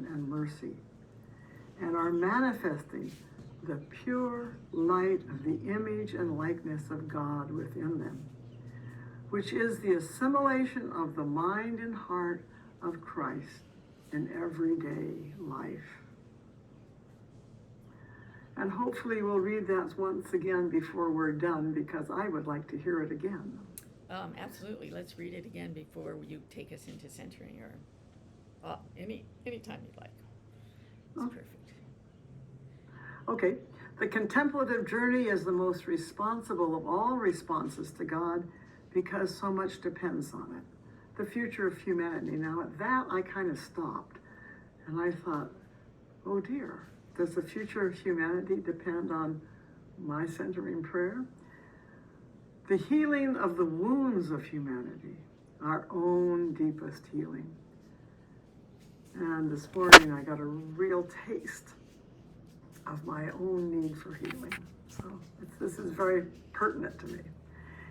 compassion and mercy, and are manifesting the pure light of the image and likeness of God within them, which is the assimilation of the mind and heart of Christ in everyday life. And hopefully we'll read that once again before we're done, because I would like to hear it again. Absolutely. Let's read it again before you take us into centering, or any time you'd like. It's perfect. Okay. The contemplative journey is the most responsible of all responses to God, because so much depends on it. The future of humanity. Now at that I kind of stopped, and I thought, oh dear, does the future of humanity depend on my centering prayer? The healing of the wounds of humanity, our own deepest healing. And this morning I got a real taste of my own need for healing. So this is very pertinent to me.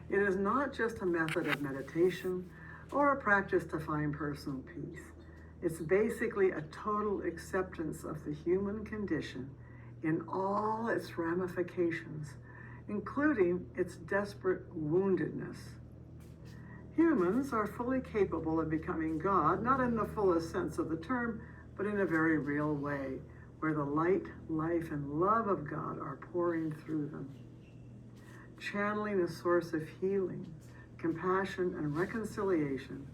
It is not just a method of meditation or a practice to find personal peace. It's basically a total acceptance of the human condition in all its ramifications, including its desperate woundedness. Humans are fully capable of becoming God, not in the fullest sense of the term, but in a very real way, where the light, life, and love of God are pouring through them, channeling a source of healing, compassion, and reconciliation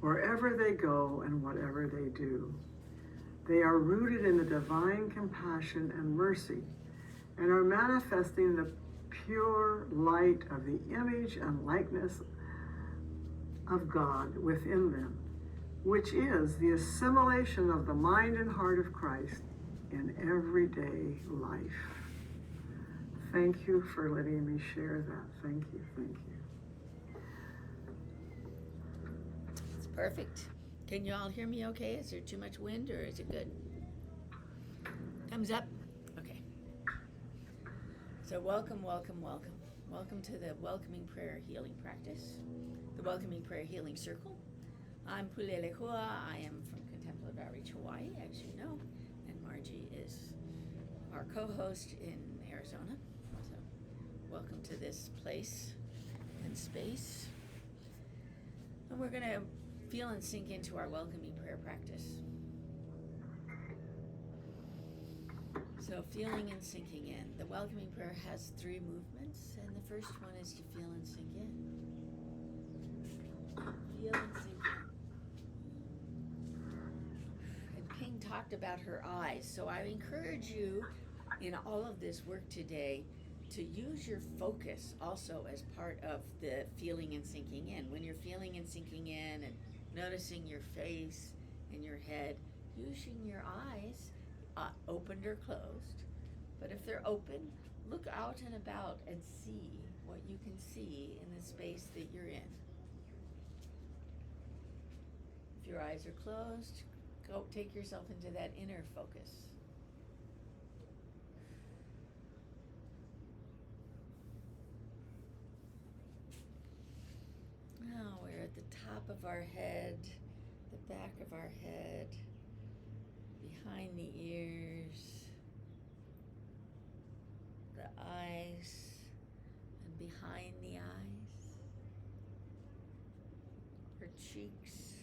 wherever they go and whatever they do. They are rooted in the divine compassion and mercy, and are manifesting the pure light of the image and likeness of God within them, which is the assimilation of the mind and heart of Christ in everyday life. Thank you for letting me share that. Thank you, thank you. It's perfect. Can you all hear me okay? Is there too much wind, or is it good? Thumbs up? Okay. So welcome, welcome, welcome. Welcome to the Welcoming Prayer Healing Practice, the Welcoming Prayer Healing Circle. I'm Pulele Hua. I am from Contemplative Outreach, Hawaii, as you know, and Margie is our co-host in Arizona. So welcome to this place and space. And we're going to feel and sink into our welcoming prayer practice. So feeling and sinking in. The welcoming prayer has 3 movements, and the first one is to feel and sink in. Feel and sink in. And Ping talked about her eyes, so I encourage you in all of this work today to use your focus also as part of the feeling and sinking in. When you're feeling and sinking in and noticing your face and your head, using your eyes, opened or closed. But if they're open, look out and about and see what you can see in the space that you're in. If your eyes are closed, go take yourself into that inner focus. Now we're at the top of our head, the back of our head, behind the ears, the eyes, and behind the eyes, her cheeks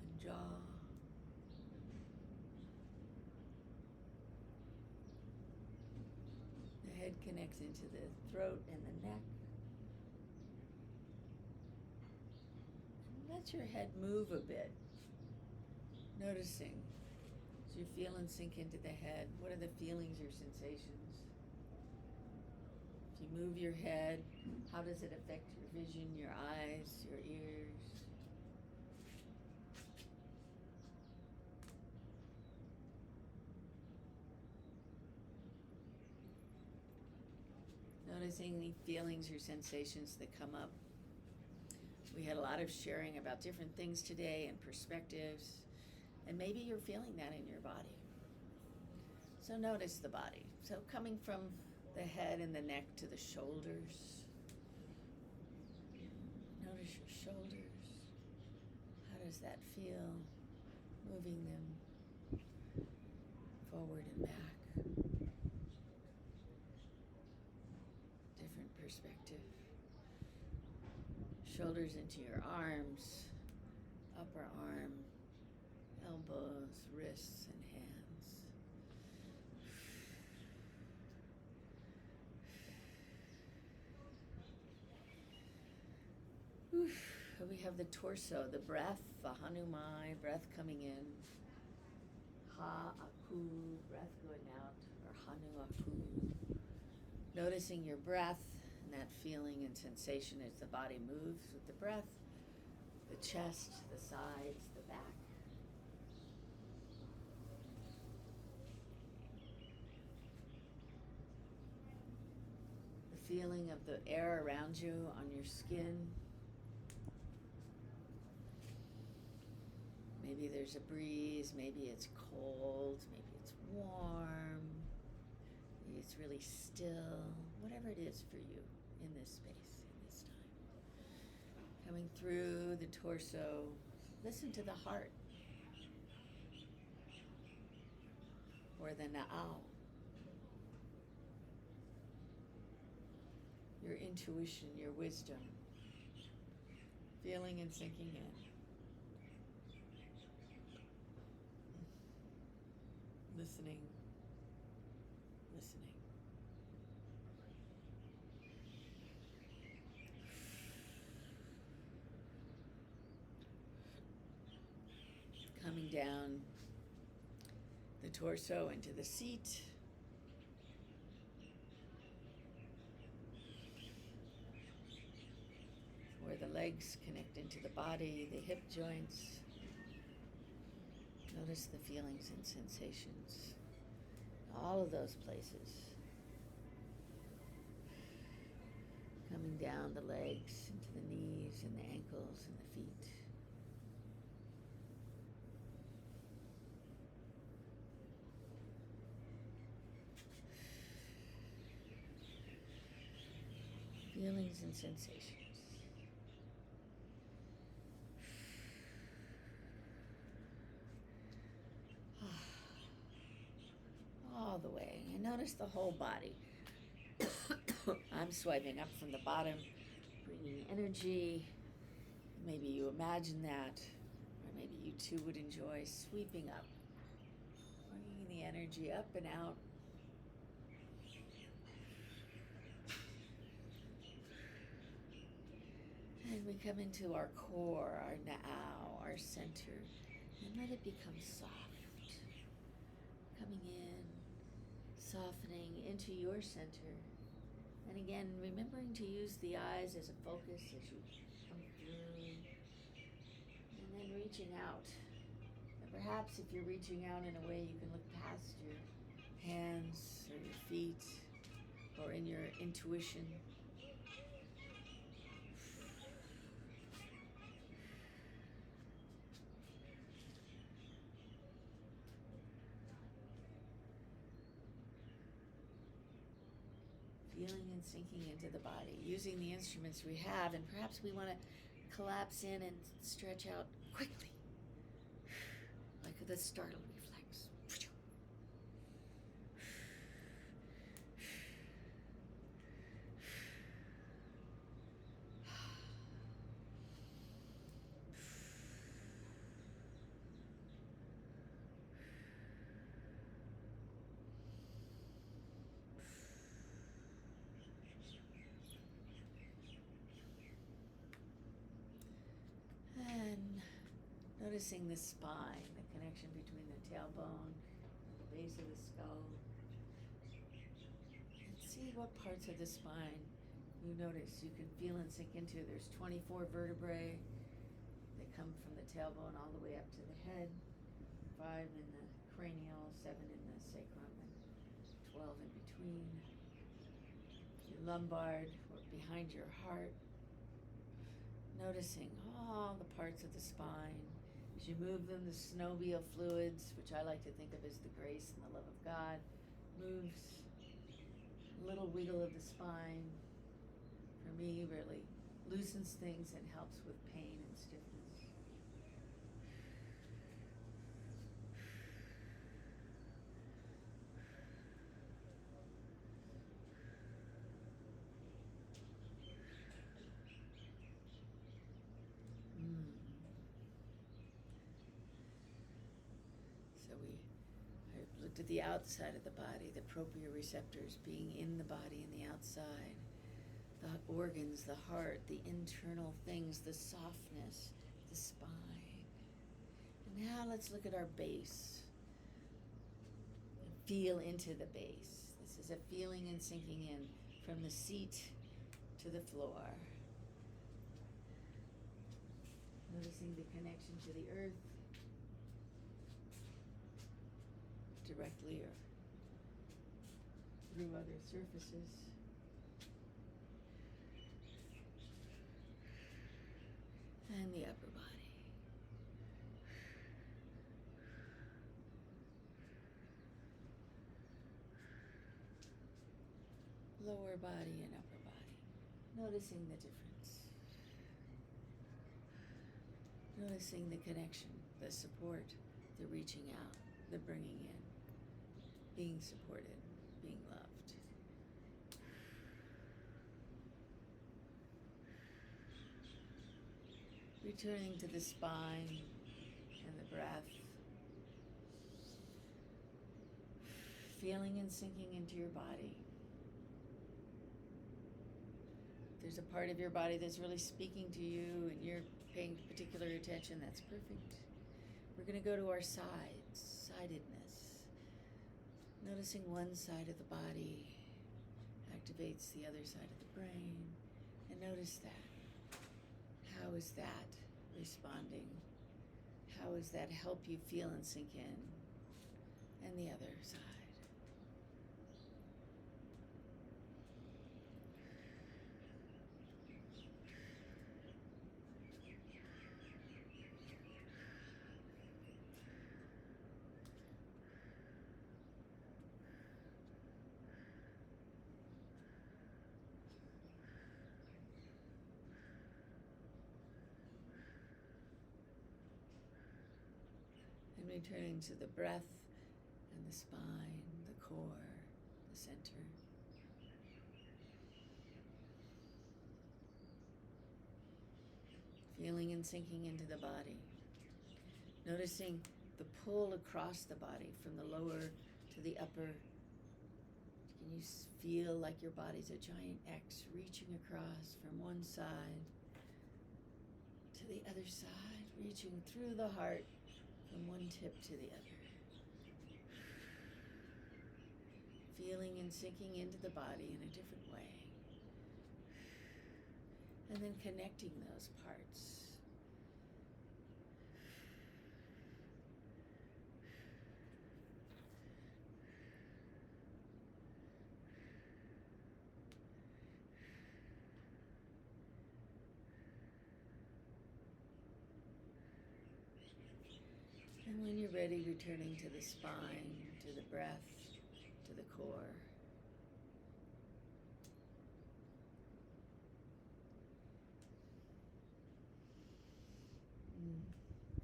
and jaw. The head connects into the throat and the neck. Let your head move a bit, noticing. So you feel and sink into the head. What are the feelings or sensations? If you move your head, how does it affect your vision, your eyes, your ears? Noticing any feelings or sensations that come up. We had a lot of sharing about different things today and perspectives, and maybe you're feeling that in your body. So notice the body. So coming from the head and the neck to the shoulders. Notice your shoulders. How does that feel? Moving them. Shoulders into your arms, upper arm, elbows, wrists, and hands. We have the torso, the breath, the Hanumai, breath coming in. Ha, aku, breath going out, or Hanu, aku. Noticing your breath and that feeling and sensation as the body moves with the breath, the chest, the sides, the back. The feeling of the air around you on your skin. Maybe there's a breeze, maybe it's cold, maybe it's warm, maybe it's really still, whatever it is for you in this space, in this time. Coming through the torso, listen to the heart, or the na'au, your intuition, your wisdom, feeling and sinking in. Listening, listening. Coming down the torso into the seat. Where the legs connect into the body, the hip joints. Notice the feelings and sensations, all of those places. Coming down the legs into the knees and the ankles and the feet. Feelings and sensations. All the way. And notice the whole body. I'm swiping up from the bottom, bringing energy. Maybe you imagine that, or maybe you too would enjoy sweeping up, bringing the energy up and out. And we come into our core, our na'au, our center, and let it become soft. Coming in, softening into your center. And again, remembering to use the eyes as a focus as you come through. And then reaching out. And perhaps if you're reaching out in a way, you can look past your hands or your feet or in your intuition. Feeling and sinking into the body, using the instruments we have, and perhaps we want to collapse in and stretch out quickly, like the startle reflex. And noticing the spine, the connection between the tailbone and the base of the skull. And see what parts of the spine you notice you can feel and sink into. There's 24 vertebrae that come from the tailbone all the way up to the head, 5 in the cranial, 7 in the sacrum, and 12 in between. Your lumbar, or behind your heart. Noticing all the parts of the spine. As you move them, the synovial fluids, which I like to think of as the grace and the love of God, moves. A little wiggle of the spine, for me, really loosens things and helps with pain and stiffness. looked at the outside of the body, the proprioceptors being in the body and the outside, the organs, the heart, the internal things, the softness, the spine. And now let's look at our base. Feel into the base. This is a feeling and sinking in from the seat to the floor. Noticing the connection to the earth, directly or through other surfaces. And the upper body. Lower body and upper body. Noticing the difference. Noticing the connection, the support, the reaching out, the bringing in, being supported, being loved. Returning to the spine and the breath. Feeling and sinking into your body. If there's a part of your body that's really speaking to you and you're paying particular attention, that's perfect. We're going to go to our sides, sidedness. Noticing one side of the body activates the other side of the brain. And notice that. How is that responding? How does that help you feel and sink in? And the other side. And returning to the breath and the spine, the core, the center. Feeling and sinking into the body. Noticing the pull across the body from the lower to the upper. Can you feel like your body's a giant X reaching across from one side to the other side, reaching through the heart from one tip to the other. Feeling and sinking into the body in a different way. And then connecting those parts. And when you're ready, returning to the spine, to the breath, to the core.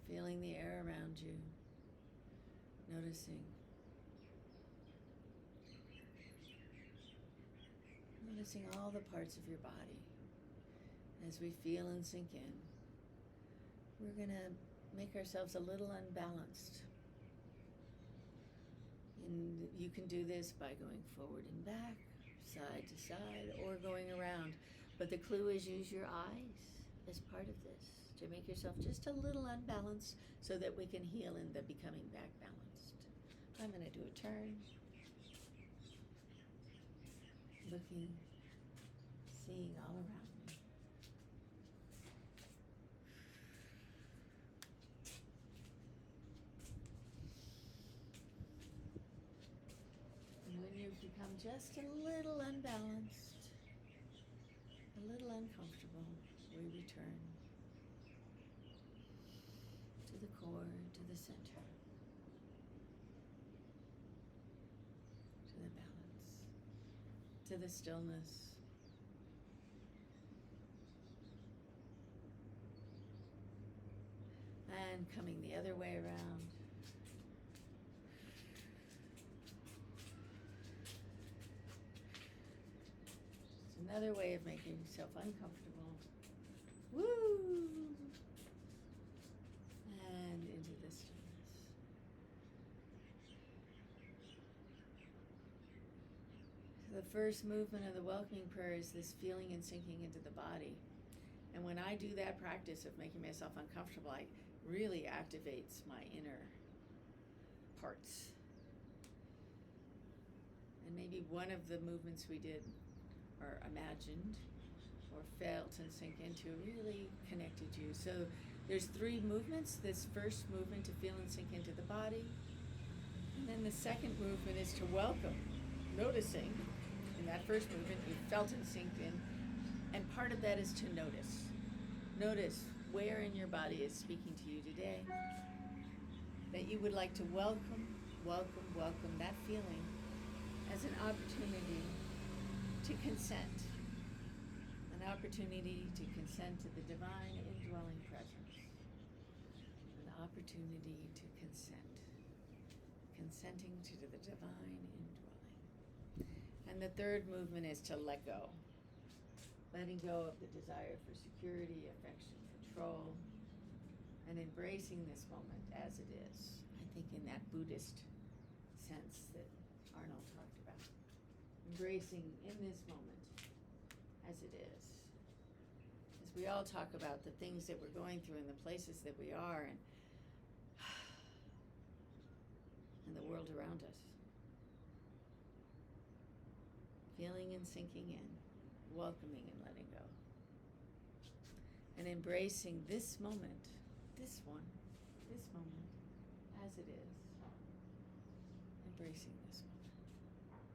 Feeling the air around you, noticing. Noticing all the parts of your body. As we feel and sink in, we're going to make ourselves a little unbalanced. And you can do this by going forward and back, side to side, or going around. But the clue is use your eyes as part of this to make yourself just a little unbalanced so that we can heal in the becoming back balanced. I'm going to do a turn. Looking, seeing all around me. And when you become just a little unbalanced, a little uncomfortable, we return to the core, to the center, to the balance, to the stillness. And coming the other way around. It's another way of making yourself uncomfortable. Woo! And into the stillness. The first movement of the welcoming prayer is this feeling and sinking into the body. And when I do that practice of making myself uncomfortable, it really activates my inner parts. And maybe one of the movements we did or imagined or felt and sink into really connected you. So there's 3 movements. This first movement to feel and sink into the body. And then the second movement is to welcome, noticing. In that first movement, you felt and sinked in. And part of that is to notice. Notice where in your body is speaking to you today. That you would like to welcome that feeling as an opportunity to consent. An opportunity to consent to the divine indwelling presence. An opportunity to consent. Consenting to the divine indwelling. And the third movement is to let go. Letting go of the desire for security, affection, control, and embracing this moment as it is. I think in that Buddhist sense that Arnold talked about. Embracing in this moment as it is. As we all talk about the things that we're going through and the places that we are and the world around us. Feeling and sinking in, welcoming and letting go. And embracing this moment, this moment, as it is. Embracing this moment.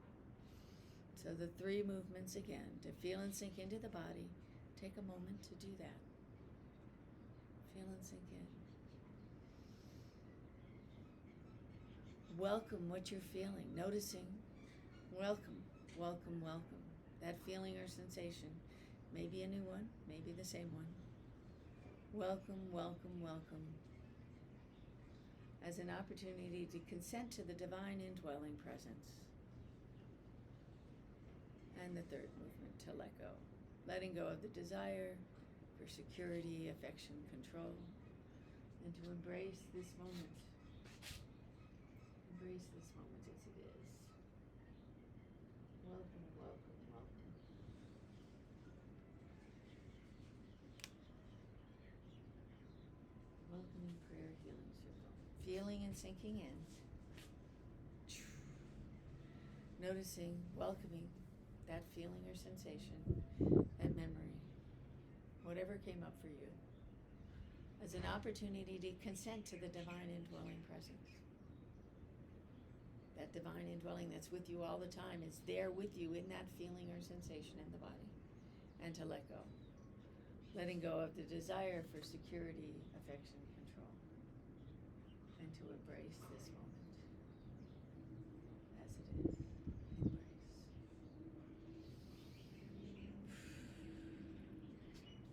So the 3 movements again, to feel and sink into the body. Take a moment to do that. Feel and sink in. Welcome what you're feeling, noticing. Welcome. That feeling or sensation. Maybe a new one, maybe the same one. Welcome. As an opportunity to consent to the divine indwelling presence. And the third movement, to let go. Letting go of the desire for security, affection, control. And to embrace this moment. Embrace this moment as it is. Welcome. Welcoming prayer healing circle. Feeling and sinking in. Noticing, welcoming that feeling or sensation, that memory, whatever came up for you, as an opportunity to consent to the divine indwelling presence. That divine indwelling that's with you all the time is there with you in that feeling or sensation in the body. And to let go. Letting go of the desire for security, affection, control. And to embrace this moment as it is. Embrace.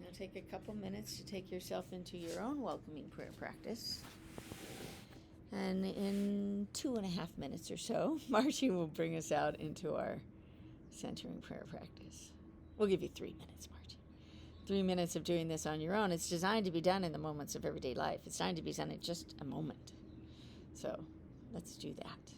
Now take a couple minutes to take yourself into your own welcoming prayer practice. And in 2.5 minutes or so, Margie will bring us out into our centering prayer practice. We'll give you 3 minutes, Margie. 3 minutes of doing this on your own. It's designed to be done in the moments of everyday life. It's designed to be done in just a moment. So let's do that.